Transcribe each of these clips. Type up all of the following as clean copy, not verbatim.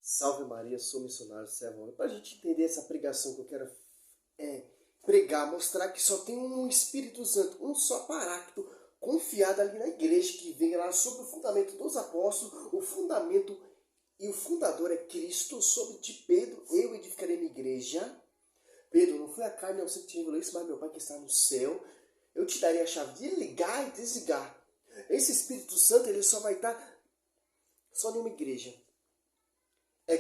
Salve Maria, sou missionário servo. Para a gente entender essa pregação que eu quero pregar, mostrar que só tem um Espírito Santo, um só paráclito confiado ali na igreja, que vem lá sobre o fundamento dos apóstolos, o fundamento e o fundador é Cristo, sobre de Pedro, eu edificarei minha igreja. Pedro, não foi a carne não sei que te revelou isso, mas meu Pai que está no céu, eu te darei a chave de ligar e desligar. Esse Espírito Santo, ele só vai estar só em uma igreja.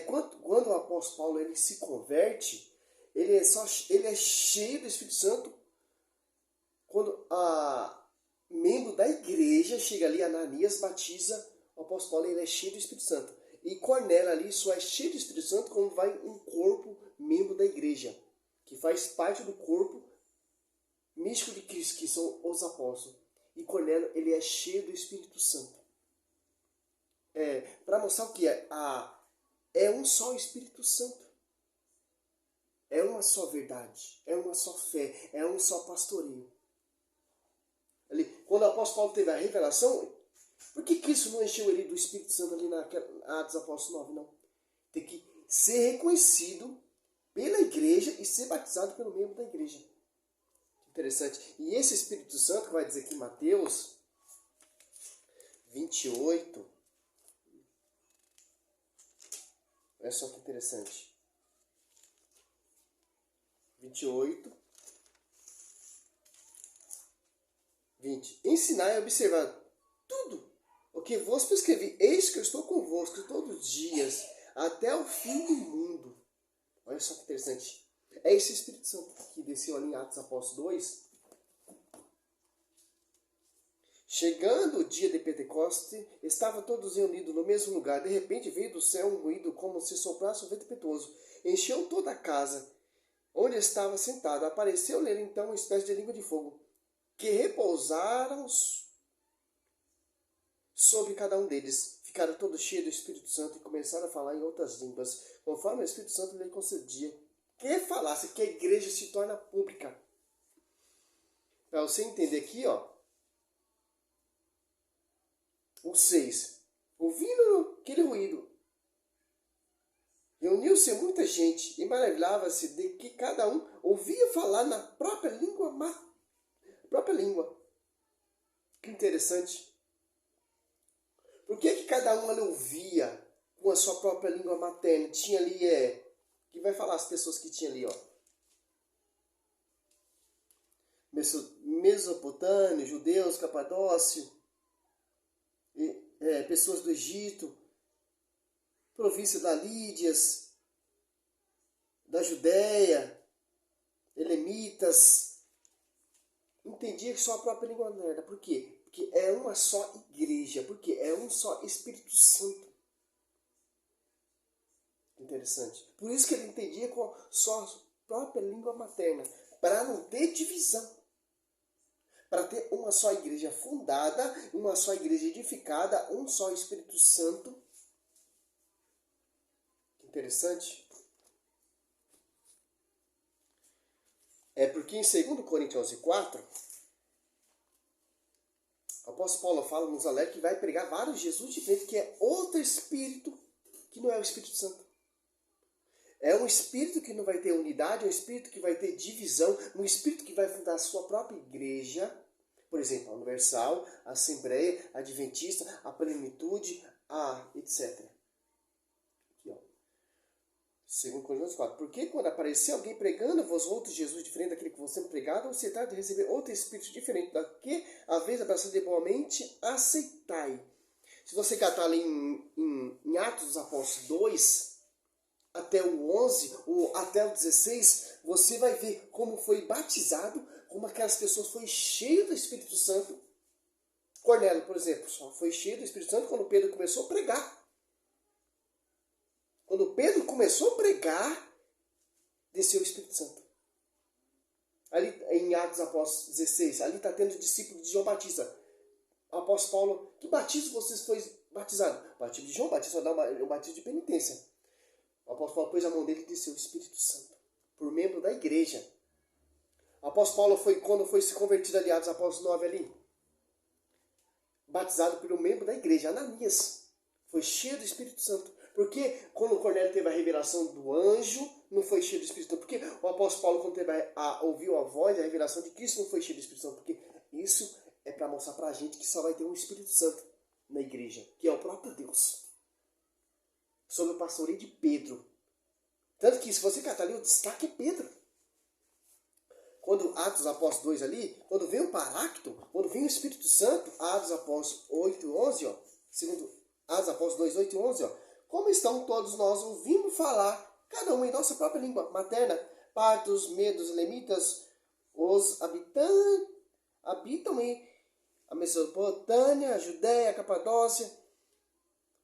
Quando o apóstolo Paulo ele se converte, ele é cheio do Espírito Santo. Quando a membro da igreja chega ali, Ananias batiza, o apóstolo Paulo ele é cheio do Espírito Santo. E Cornélio ali só é cheio do Espírito Santo quando vai um corpo membro da igreja, que faz parte do corpo místico de Cristo, que são os apóstolos. E Cornélio ele é cheio do Espírito Santo. Para mostrar o que é um só Espírito Santo. É uma só verdade. É uma só fé. É um só pastoreio. Ali, quando o apóstolo Paulo teve a revelação, por que Cristo não encheu ele do Espírito Santo ali na Atos Apóstolos 9? Não. Tem que ser reconhecido pela igreja e ser batizado pelo membro da igreja. Interessante. E esse Espírito Santo, que vai dizer aqui em Mateus 28... Olha só que interessante. 28, 20. Ensinar e observar tudo o que vos prescrevi. Eis que eu estou convosco todos os dias, até o fim do mundo. Olha só que interessante. É esse Espírito Santo que desceu ali em Atos Apóstolos 2. Chegando o dia de Pentecoste, estavam todos reunidos no mesmo lugar. De repente veio do céu um ruído como se soprasse um vento impetuoso. Encheu toda a casa onde estava sentado. Apareceu-lhe então uma espécie de língua de fogo, que repousaram sobre cada um deles. Ficaram todos cheios do Espírito Santo e começaram a falar em outras línguas, conforme o Espírito Santo lhe concedia que falasse, que a igreja se torna pública. Para você entender aqui, o 6. Ouvindo aquele ruído, reuniu-se muita gente e maravilhava-se de que cada um ouvia falar na própria língua. Que interessante. Por que cada um ali ouvia com a sua própria língua materna? Tinha ali, que vai falar as pessoas que tinha ali, Mesopotâmia, judeus, Capadócio, pessoas do Egito, província da Lídias, da Judéia, elemitas. Entendia que só a própria língua não era. Por quê? Porque é uma só igreja. Porque é um só Espírito Santo. Interessante. Por isso que ele entendia com só a própria língua materna. Para não ter divisão. Para ter uma só igreja fundada, uma só igreja edificada, um só Espírito Santo. Interessante. Porque em 2 Coríntios 11:4, o apóstolo Paulo fala nos alerta que vai pregar vários Jesus diferentes, que é outro Espírito que não é o Espírito Santo. É um Espírito que não vai ter unidade, é um Espírito que vai ter divisão, um Espírito que vai fundar a sua própria igreja, por exemplo, a Universal, a Assembleia, a Adventista, a Plenitude, etc. Aqui, 2 Coríntios 4. Porque quando aparecer alguém pregando vos outro Jesus diferente daquele que você pregado, você trata de receber outro Espírito diferente daquele, a vez abraçado igualmente, aceitai. Se você catar ali em Atos dos Apóstolos 2, até o 11, ou até o 16, você vai ver como foi batizado, como aquelas pessoas foram cheias do Espírito Santo. Cornélio, por exemplo, só foi cheio do Espírito Santo quando Pedro começou a pregar. Quando Pedro começou a pregar, desceu o Espírito Santo. Ali em Atos Apóstolos 16, ali está tendo discípulo de João Batista. O apóstolo Paulo, que batismo vocês foi batizado? O batismo de João Batista dá o batismo de penitência. O apóstolo Paulo pôs a mão dele e desceu o Espírito Santo, por membro da igreja. O apóstolo Paulo foi, quando foi se convertido ali, Atos Apóstolos 9 ali, batizado pelo membro da igreja, Ananias. Foi cheio do Espírito Santo. Porque quando Cornélio teve a revelação do anjo, não foi cheio do Espírito Santo? Porque o apóstolo Paulo, quando ouviu a voz, a revelação de Cristo, não foi cheio do Espírito Santo? Porque isso é para mostrar para a gente que só vai ter um Espírito Santo na igreja, que é o próprio Deus. Sobre o pastoreio de Pedro. Tanto que, se você catar ali, o destaque é Pedro. Quando Atos dos Apóstolos 2 ali, quando vem o Paráclito, quando vem o Espírito Santo, Atos dos Apóstolos 8 e 11, ó, segundo Atos dos Apóstolos 2, 8 e 11, ó, como estão todos nós ouvindo falar, cada um em nossa própria língua materna, partos, medos, lemitas, os habitam em a Mesopotâmia, a Judéia, a Capadócia,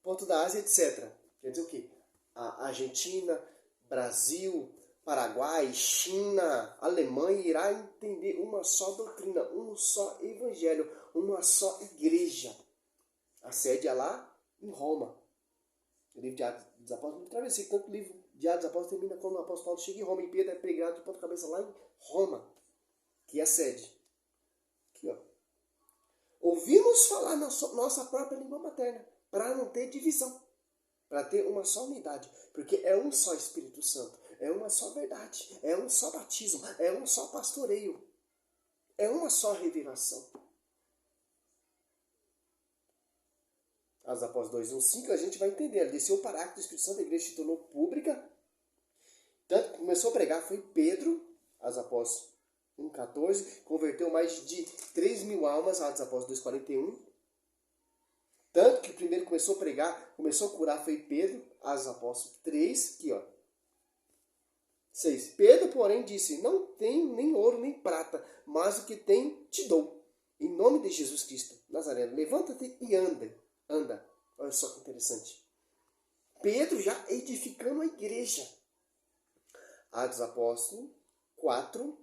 Ponto da Ásia, etc. Quer dizer o quê? A Argentina, Brasil, Paraguai, China, Alemanha irá entender uma só doutrina, um só evangelho, uma só igreja. A sede é lá em Roma. O livro de Atos dos Apóstolos, travessei tanto o livro de Atos dos Apóstolos termina quando o apóstolo Paulo chega em Roma, e Pedro é pregado de ponta cabeça lá em Roma, que é a sede. Aqui, ó. Ouvimos falar na nossa própria língua materna, para não ter divisão, para ter uma só unidade, porque é um só Espírito Santo, é uma só verdade, é um só batismo, é um só pastoreio, é uma só revelação. Atos Apóstolos 2, 1, 5, a gente vai entender. Desceu o Paráclito do Espírito Santo, a igreja se tornou pública. Tanto que começou a pregar foi Pedro, Atos Apóstolos 1, 14, converteu mais de 3 mil almas, Atos Apóstolos 2, 41. Tanto que o primeiro começou a pregar, começou a curar foi Pedro, Atos Apóstolos 3, aqui ó. 6. Pedro, porém, disse, não tenho nem ouro nem prata, mas o que tenho te dou. Em nome de Jesus Cristo, Nazareno, levanta-te e anda. Olha só que interessante. Pedro já edificando a igreja. Atos Apóstolos 4.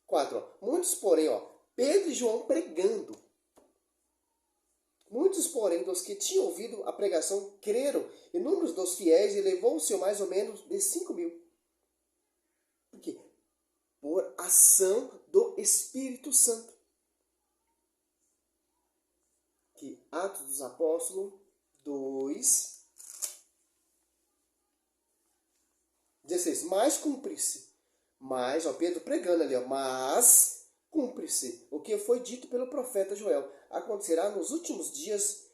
Ó. Muitos, porém, ó, Pedro e João pregando. Muitos, porém, dos que tinham ouvido a pregação creram, e números dos fiéis elevou-se mais ou menos de 5 mil. Por quê? Por ação do Espírito Santo. Aqui, Atos dos Apóstolos 2, 16. Mas cumpre-se. Mas, ó, Pedro pregando ali, ó. Mas cumpre-se o que foi dito pelo profeta Joel. Acontecerá nos últimos dias,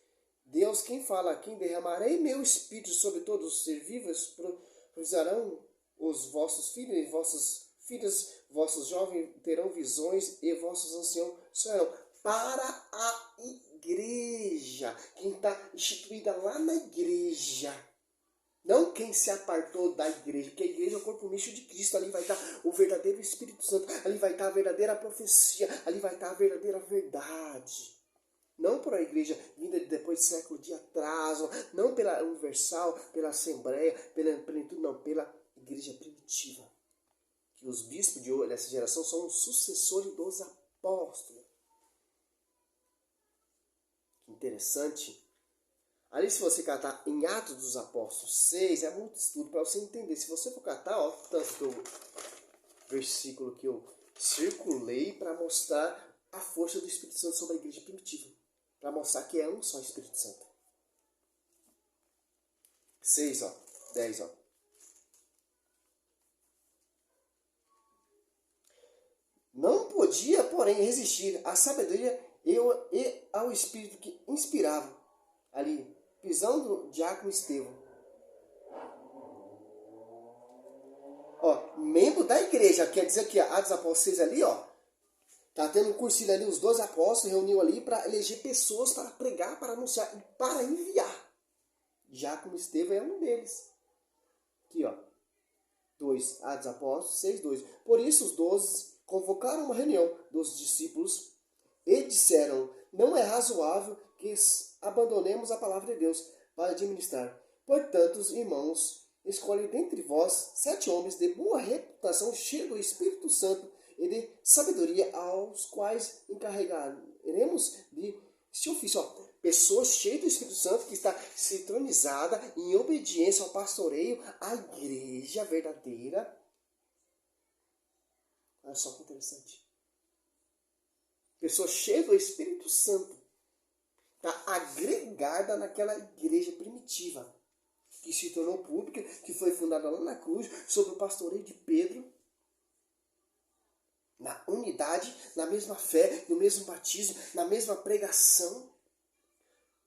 Deus quem fala, quem derramarei meu espírito sobre todos os seres vivos, profetizarão os vossos filhos e vossas filhas, vossos jovens terão visões e vossos anciãos sonharão. Para a igreja, quem está instituída lá na igreja, não quem se apartou da igreja, porque a igreja é o corpo místico de Cristo, ali vai estar o verdadeiro Espírito Santo, ali vai estar a verdadeira profecia, ali vai estar a verdadeira verdade. Não por a igreja vinda depois de século de atraso, não pela universal, pela assembleia, pela plenitude, não, pela igreja primitiva. Que os bispos dessa geração são os sucessores dos apóstolos. Que interessante. Ali se você catar em Atos dos Apóstolos 6, é muito estudo para você entender. Se você for catar, ó, tanto do versículo que eu circulei para mostrar a força do Espírito Santo sobre a igreja primitiva. Para mostrar que é um só Espírito Santo. 6, ó, 10, ó. Não podia, porém, resistir à sabedoria e ao Espírito que inspirava. Ali, pisando o diácono Estevão. Ó, membro da igreja, quer dizer que Atos Apóstolos 6 ali, ó. Tá tendo um cursinho ali, os 12 apóstolos reuniu ali para eleger pessoas para pregar, para anunciar e para enviar. Diácono Estevão é um deles. Aqui, ó. 2, Atos Apóstolos 6, 2. Por isso os 12 convocaram uma reunião dos discípulos e disseram, não é razoável que abandonemos a palavra de Deus para administrar. Portanto, os irmãos, escolhem dentre vós 7 homens de boa reputação, cheios do Espírito Santo e de sabedoria, aos quais encarregaremos de este ofício. Ó, pessoas cheias do Espírito Santo que está sincronizada em obediência ao pastoreio, à igreja verdadeira. Olha só que interessante. Pessoa cheia do Espírito Santo está agregada naquela igreja primitiva. que se tornou pública, que foi fundada lá na cruz, sob o pastoreio de Pedro, na unidade, na mesma fé, no mesmo batismo, na mesma pregação,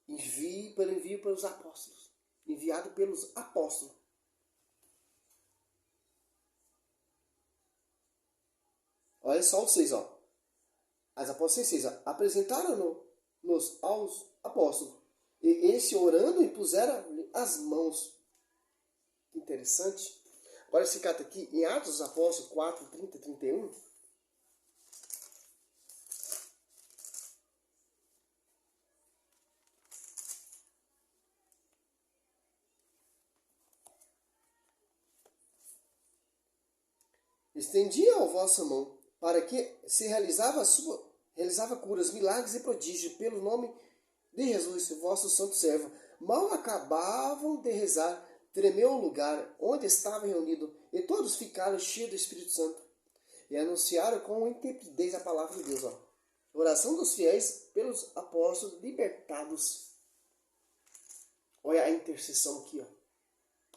pelo envio pelos apóstolos, enviado pelos apóstolos. Olha só os 6, ó. As apóstolos 6, ó. Apresentaram-nos aos apóstolos. E esse orando impuseram as mãos. Que interessante. Agora esse cara aqui em Atos dos Apóstolos 4, 30 e 31. Estendia a vossa mão, para que se realizava curas, milagres e prodígios, pelo nome de Jesus, vosso santo servo. Mal acabavam de rezar, tremeu o lugar onde estavam reunidos, e todos ficaram cheios do Espírito Santo, e anunciaram com intrepidez a palavra de Deus. Ó. Oração dos fiéis pelos apóstolos libertados. Olha a intercessão aqui. Ó.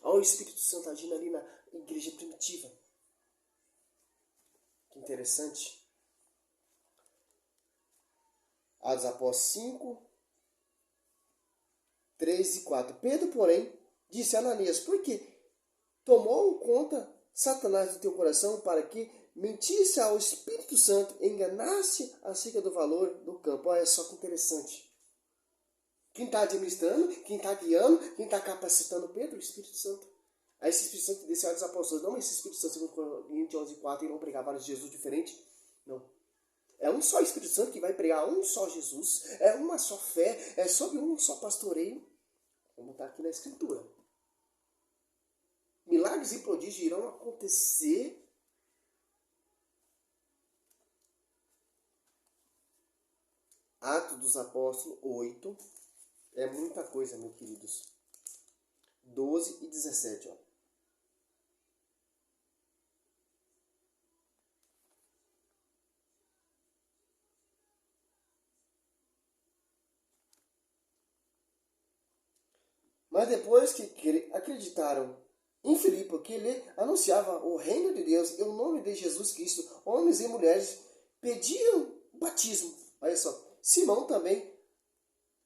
Olha o Espírito Santo agindo ali na igreja primitiva. Que interessante. Atos Apóstolos 5, 3 e 4. Pedro, porém, disse a Ananias: por que tomou conta Satanás do teu coração para que mentisse ao Espírito Santo e enganasse acerca do valor do campo? Olha só que interessante. Quem está administrando, quem está guiando, quem está capacitando Pedro? O Espírito Santo. Aí esse Espírito Santo desceu aos apóstolos. Não, esse Espírito Santo, segundo Coríntios 11:4, irão pregar vários Jesus diferentes. Não. É um só Espírito Santo que vai pregar um só Jesus. É uma só fé. É sobre um só pastoreio. Como está aqui na Escritura. Milagres e prodígios irão acontecer. Atos dos Apóstolos 8. É muita coisa, meus queridos. 12 e 17, ó. Mas depois que acreditaram em Filipe, que lhe anunciava o reino de Deus e o nome de Jesus Cristo, homens e mulheres pediam batismo. Olha só, Simão também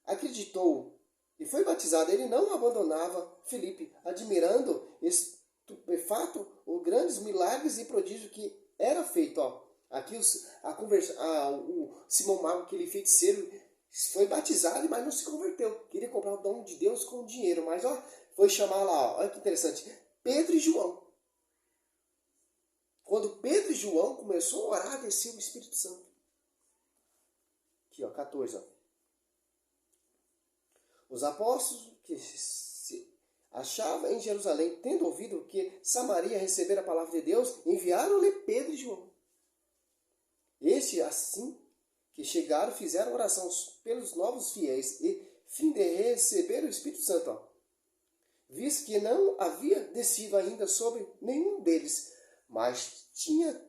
acreditou e foi batizado. Ele não abandonava Filipe, admirando estupefato os grandes milagres e prodígios que era feito. Ó. Aqui o Simão Mago, aquele feiticeiro, foi batizado, mas não se converteu. Queria comprar o dom de Deus com dinheiro, mas ó, foi chamar lá, ó, olha que interessante, Pedro e João. Quando Pedro e João começou a orar, desceu o Espírito Santo. Aqui, ó, 14, ó. Os apóstolos que se achavam em Jerusalém, tendo ouvido que Samaria recebera a palavra de Deus, enviaram-lhe Pedro e João. Este, assim que chegaram, fizeram oração pelos novos fiéis e fim de receber o Espírito Santo. Ó. Visto que não havia descido ainda sobre nenhum deles, mas tinha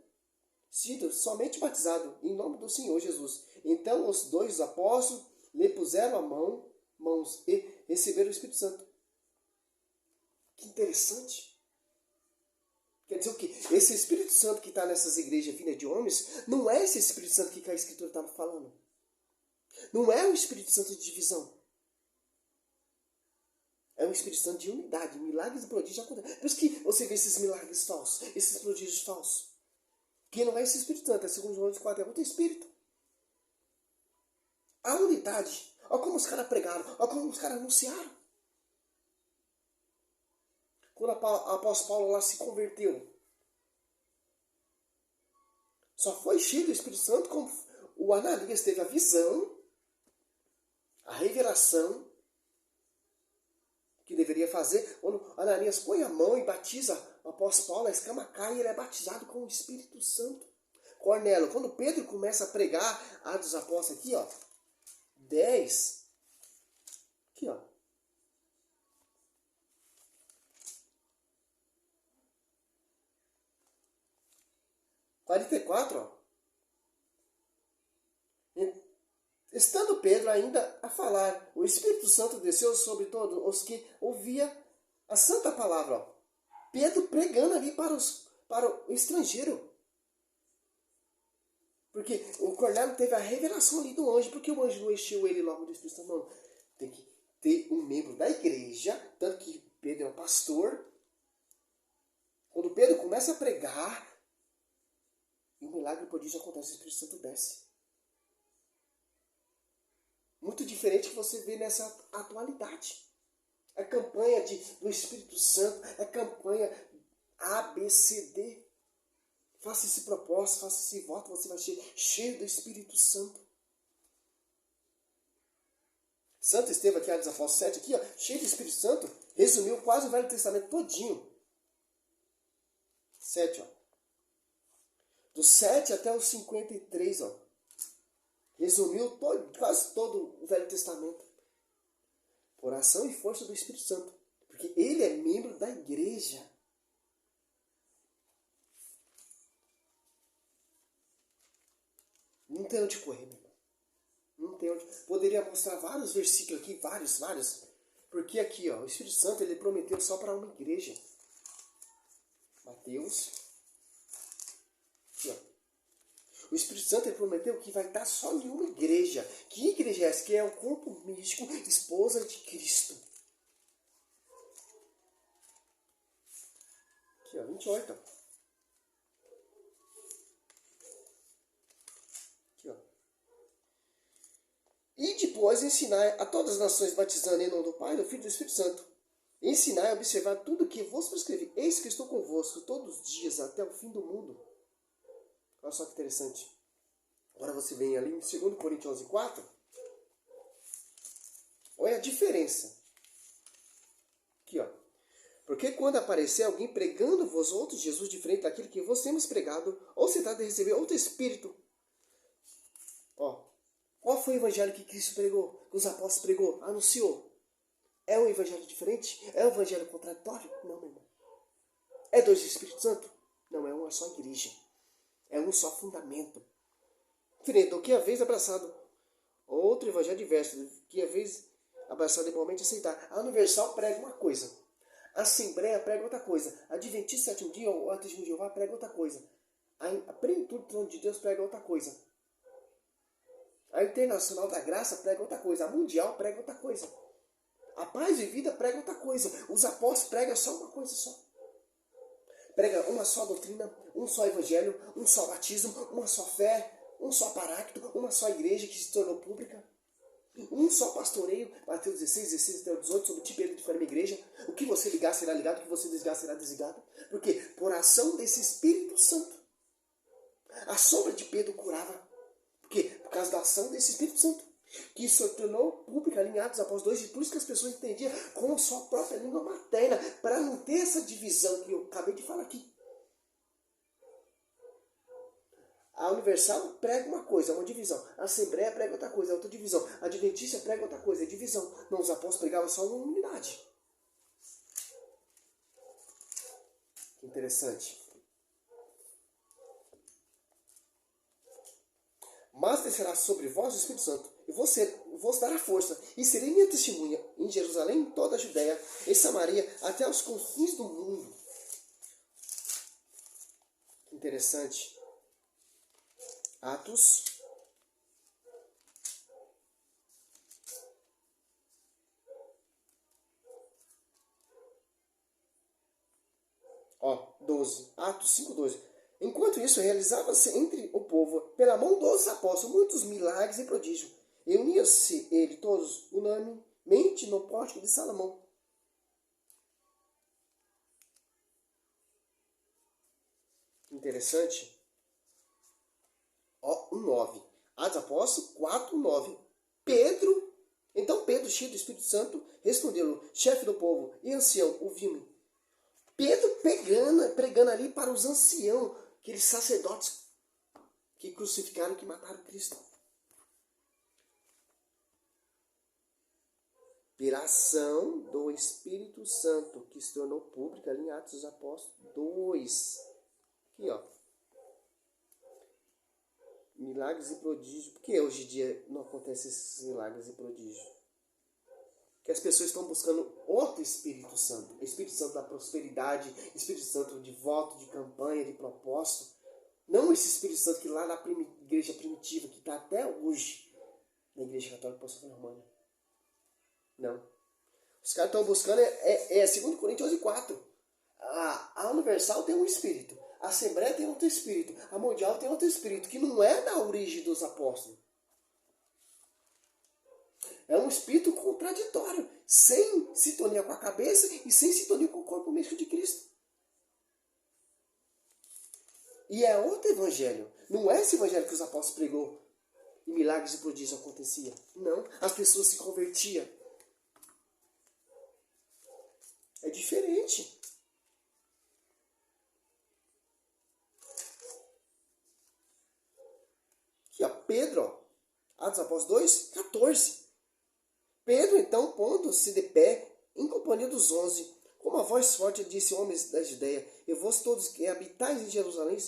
sido somente batizado em nome do Senhor Jesus. Então os dois apóstolos lhe puseram a mãos e receberam o Espírito Santo. Que interessante. Quer dizer o quê? Esse Espírito Santo que está nessas igrejas vindas de homens, não é esse Espírito Santo que a Escritura está falando. Não é o Espírito Santo de divisão. É um Espírito Santo de unidade. Milagres e prodígios acontecem. Por isso que você vê esses milagres falsos, esses prodígios falsos. Que não é esse Espírito Santo, é segundo João 4, é outro Espírito. A unidade. Olha como os caras pregaram, olha como os caras anunciaram. Quando o apóstolo Paulo lá se converteu, só foi cheio do Espírito Santo como o Ananias teve a visão, a revelação que deveria fazer. Quando Ananias põe a mão e batiza o apóstolo Paulo, a escama cai e ele é batizado com o Espírito Santo. Cornélio, quando Pedro começa a pregar, Atos dos Apóstolos aqui, ó, 10, aqui, ó. Quarenta e quatro, ó. Estando Pedro ainda a falar, o Espírito Santo desceu sobre todos os que ouvia A santa palavra, ó. Pedro pregando ali para o estrangeiro. Porque o Cornélio teve a revelação ali do anjo. Porque o anjo não encheu ele logo do Espírito Santo? Não. Tem que ter um membro da igreja. Tanto que Pedro é um pastor. Quando Pedro começa a pregar, e o milagre prodígio acontece, o Espírito Santo desce. Muito diferente que você vê nessa atualidade. A campanha do Espírito Santo, a campanha ABCD. Faça esse propósito, faça esse voto, você vai ser cheio do Espírito Santo. Santo Estevão aqui, Atos dos Apóstolos 7, aqui, ó, cheio do Espírito Santo, resumiu quase o Velho Testamento todinho. 7, ó. Do 7 até o 53, ó. Resumiu quase todo o Velho Testamento. Por ação e força do Espírito Santo. Porque ele é membro da igreja. Não tem onde correr, meu irmão. Não tem onde. Poderia mostrar vários versículos aqui, vários. Porque aqui, ó, o Espírito Santo ele prometeu só para uma igreja. Mateus. Aqui, ó. O Espírito Santo ele prometeu que vai estar só em uma igreja. Que igreja é essa? Que é o corpo místico, esposa de Cristo. Aqui, ó, 28. Aqui, ó. E depois ensinai a todas as nações, batizando em nome do Pai, do Filho e do Espírito Santo. Ensinai a observar tudo o que vos prescrevi. Eis que estou convosco todos os dias até o fim do mundo. Olha só que interessante. Agora você vem ali em 2 Coríntios 11:4. Olha a diferença. Aqui, ó. Porque quando aparecer alguém pregando-vos outro Jesus diferente daquele que vos temos pregado, ou se trata de receber outro Espírito. Ó. Qual foi o evangelho que Cristo pregou? Que os apóstolos pregou? Anunciou. É um evangelho diferente? É um evangelho contraditório? Não, meu irmão. É dois Espíritos Santo? Não, é uma só igreja. É um só fundamento. Diferente do que a vez abraçado outro evangelho diverso, que a vez abraçado igualmente aceitar. A Universal prega uma coisa. A Assembleia prega outra coisa. A Adventista Sétimo Dia ou a Testemunho de Jeová prega outra coisa. A Plenitude do Trono de Deus prega outra coisa. A Internacional da Graça prega outra coisa. A Mundial prega outra coisa. A Paz e Vida prega outra coisa. Os apóstolos pregam só uma coisa só. Prega uma só doutrina, um só evangelho, um só batismo, uma só fé, um só paráclito, uma só igreja que se tornou pública. Um só pastoreio, Mateus 16 até o 18, sobre o tipo de forma igreja. O que você ligar será ligado, o que você desligar será desligado. Porque por ação desse Espírito Santo, a sombra de Pedro curava. Por quê? Por causa da ação desse Espírito Santo. Que isso se tornou pública ali em Atos dos Apóstolos 2, e por isso que as pessoas entendiam com sua própria língua materna, para não ter essa divisão que eu acabei de falar aqui. A Universal prega uma coisa, uma divisão. A Assembleia prega outra coisa, outra divisão. A Adventista prega outra coisa, é divisão. Não, os apóstolos pregavam só uma unidade. Que interessante. Mas descerá sobre vós o Espírito Santo, e vos dará força, e serei minha testemunha em Jerusalém, em toda a Judéia, em Samaria, até os confins do mundo. Que interessante. Atos 12. Atos 5:12. Enquanto isso, realizava-se entre o povo, pela mão dos apóstolos, muitos milagres e prodígios. E uniam-se ele todos unanimemente no pórtico de Salomão. Interessante. Ó, 9. Atos Apóstolos 4:9. Então Pedro, cheio do Espírito Santo, respondeu: chefe do povo e ancião, ouviu-me. Pedro pregando ali para os anciãos, aqueles sacerdotes que crucificaram, que mataram Cristo. Pela ação do Espírito Santo, que se tornou pública ali em Atos dos Apóstolos 2. Aqui, ó. Milagres e prodígios. Por que hoje em dia não acontecem esses milagres e prodígios? que as pessoas estão buscando outro Espírito Santo. Espírito Santo da prosperidade, Espírito Santo de voto, de campanha, de propósito. Não esse Espírito Santo que lá na igreja primitiva, que está até hoje na igreja católica apostólica romana. Não. Os caras estão buscando, 2 Coríntios 11:4. A Universal tem um Espírito. A Assembleia tem outro Espírito. A Mundial tem outro Espírito, que não é da origem dos apóstolos. É um espírito contraditório, sem sintonia com a cabeça e sem sintonia com o corpo místico de Cristo. E é outro evangelho. Não é esse evangelho que os apóstolos pregou e milagres e prodígios aconteciam. Não, as pessoas se convertiam. É diferente. Aqui, ó, Pedro, ó, Atos dos Apóstolos 2:14. Pedro, então, pondo-se de pé, em companhia dos 11, com uma voz forte, disse: homens da Judeia, e vós todos que habitais em Jerusalém,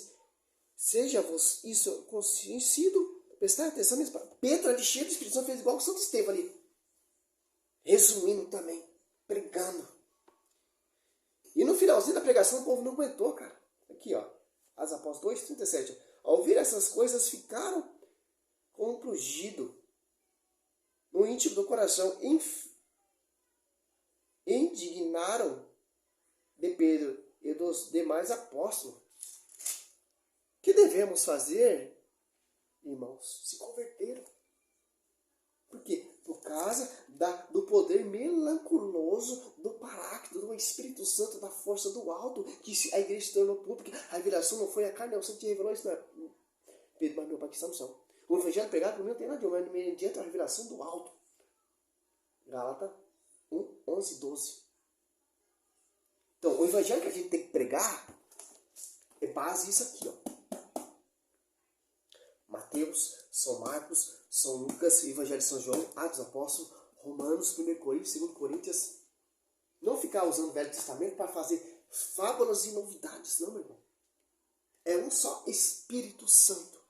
seja-vos isso conhecido, prestai atenção nisso. Pedro, ali cheio do Espírito Santo, fez igual o Santo Estevão ali. Resumindo também, pregando. E no finalzinho da pregação, o povo não aguentou, cara. Aqui, ó, Atos Apóstolos 2:37. Ao ouvir essas coisas, ficaram compungidos no íntimo do coração, indignaram de Pedro e dos demais apóstolos. O que devemos fazer, irmãos? Se converteram. Por quê? Por causa do poder melanculoso do Paráclito, do Espírito Santo, da força do alto, que a igreja se tornou pública. A revelação não foi a carne, o Santo te revelou isso. Não é Pedro, mas meu Pai que está no céu. O evangelho pregado por mim não tem nada de mas mediante a revelação do alto. Gálatas 1:11-12. Então, o evangelho que a gente tem que pregar é base isso aqui, ó. Mateus, São Marcos, São Lucas, Evangelho de São João, Atos dos Apóstolos, Romanos, 1 Coríntios, 2 Coríntios. Não ficar usando o Velho Testamento para fazer fábulas e novidades, não, meu irmão. É um só Espírito Santo.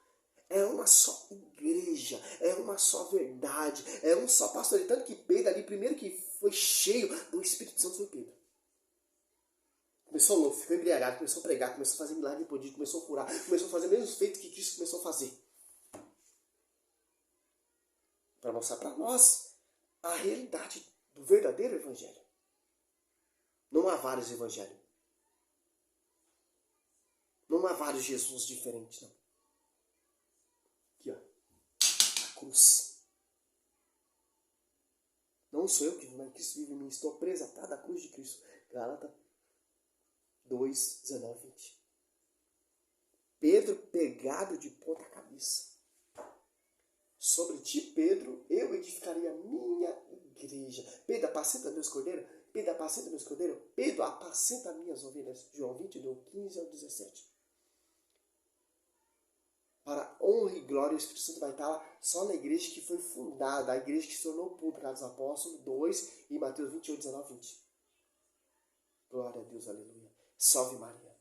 É uma só igreja, é uma só verdade, é um só pastor. Tanto que Pedro ali, primeiro que foi cheio do Espírito Santo foi Pedro. Começou louco, ficou embriagado, começou a pregar, começou a fazer milagre de prodígio, começou a curar, começou a fazer os mesmos feitos que Cristo começou a fazer. Para mostrar para nós a realidade do verdadeiro evangelho. Não há vários evangelhos. Não há vários Jesus diferentes, não. Aqui, ó. A cruz. Não sou eu que vivo, mas Cristo vive em mim. Estou preso atada à cruz de Cristo. Gálatas 2:19-20. Pedro pegado de ponta cabeça. Sobre ti, Pedro, eu edificarei a minha igreja. Pedro, apacenta meus cordeiros. Pedro, apacenta meus cordeiros. Pedro, apacenta minhas ovelhas. João 22:15-17. Para a honra e glória, o Espírito Santo vai estar lá só na igreja que foi fundada, a igreja que se tornou pública, Atos dos Apóstolos 2 e Mateus 28:19-20. Glória a Deus, aleluia. Salve Maria.